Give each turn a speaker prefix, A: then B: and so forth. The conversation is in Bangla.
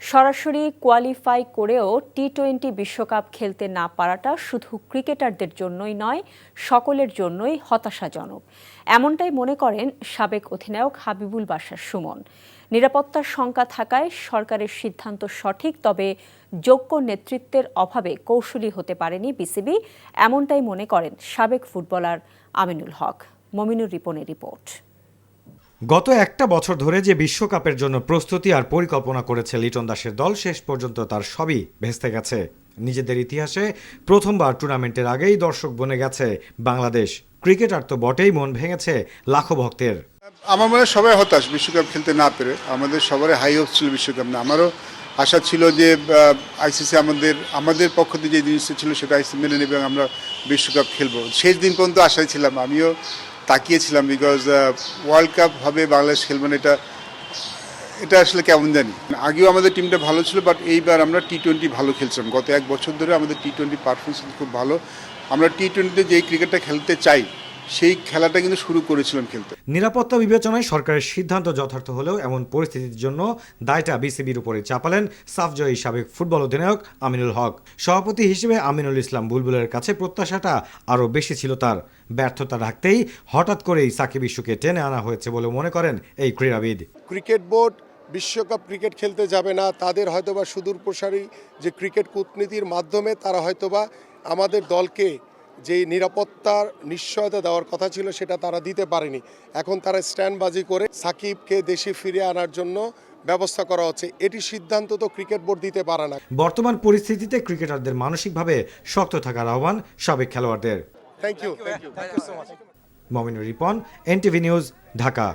A: সরাসরি কোয়ালিফাই করেও টি-20 বিশ্বকাপ খেলতে না পারাটা শুধু ক্রিকেটারদের জন্যই নয়, সকলের জন্যই হতাশাজনক। এমনটাই মনে করেন সাবেক অধিনায়ক হাবিবুল বাশার সুমন। নিরাপত্তার শঙ্কা থাকায় সরকারের সিদ্ধান্ত সঠিক, তবে যোগ্য নেতৃত্বের অভাবে কৌশলী হতে পারেনি বিসিবি, এমনটাই মনে করেন সাবেক ফুটবলার আমিনুল হক। মমিনুর রিপনের রিপোর্ট।
B: গত একটা বছর ধরে যে বিশ্বকাপের জন্য প্রস্তুতি আর পরিকল্পনা করেছে লিটন দাসের দল, শেষ পর্যন্ত তার সবই ভেস্তে গেছে। নিজেদের ইতিহাসে প্রথমবার টুর্নামেন্টের আগেই দর্শক বনে গেছে বাংলাদেশ। ক্রিকেটার তো বটেই, মন ভেঙেছে লাখো ভক্তের।
C: আমার মনে হয় সবাই হতাশ বিশ্বকাপ খেলতে না পেরে। আমাদের সবারই হাই হোপ ছিল বিশ্বকাপ না। আমারও আশা ছিল যে আইসিসি আমাদের পক্ষ থেকে যে জিনিসটা ছিল সেটা আইসিসি মেনে নেবে এবং আমরা বিশ্বকাপ খেলবো। শেষ দিন পর্যন্ত আশায় ছিলাম, আমিও তাকিয়েছিলাম, বিকজ ওয়ার্ল্ড কাপ হবে বাংলাদেশ খেলবেন, এটা আসলে কেমন জানি। আগেও আমাদের টিমটা ভালো ছিল, বাট এইবার আমরা টি-20 ভালো খেলছিলাম। গত এক বছর ধরে আমাদের টি-20 পারফরমেন্স খুব ভালো। আমরা টি-20তে যেই ক্রিকেটটা খেলতে চাই সেই খেলাটা কিন্তু শুরু করেছিলাম খেলতে।
B: নিরাপত্তা বিবেচনায় সরকারের সিদ্ধান্ত যথার্থ হলেও এমন পরিস্থিতির জন্য দায়টা বিসিবির উপরে চাপালেন সাফজয়ী সাবেক ফুটবল অধিনায়ক আমিনুল হক। সভাপতি হিসেবে আমিনুল ইসলাম বুলবুলের কাছে প্রত্যাশাটা আরও বেশি ছিল তার। ব্যর্থতা ঢাকতেই হঠাৎ করেই সাকিব ইস্যুকে টেনে আনা হয়েছে বলে মনে করেন এই ক্রীড়াবিদ।
D: ক্রিকেট বোর্ড বিশ্বকাপ ক্রিকেট খেলতে যাবে না, তাদের হয়তোবা সুদূর প্রসারী যে ক্রিকেট কূটনীতির মাধ্যমে তারা হয়তোবা আমাদের দলকে যে নিরাপত্তার নিশ্চয়তা দেওয়ার কথা ছিল সেটা তারা দিতে পারেনি। এখন তারা স্ট্যান্ডবাজি করে সাকিবকে দেশে ফিরিয়ে আনার জন্য ব্যবস্থা করা হচ্ছে। এটি সিদ্ধান্ত তো ক্রিকেট বোর্ড দিতে পারে না।
B: বর্তমান পরিস্থিতিতে ক্রিকেটারদের মানসিকভাবে শক্ত থাকার আহ্বান সাবেক খেলোয়াড়দের।
D: Thank you so much.
B: Mominur Ripon, NTV news, Dhaka.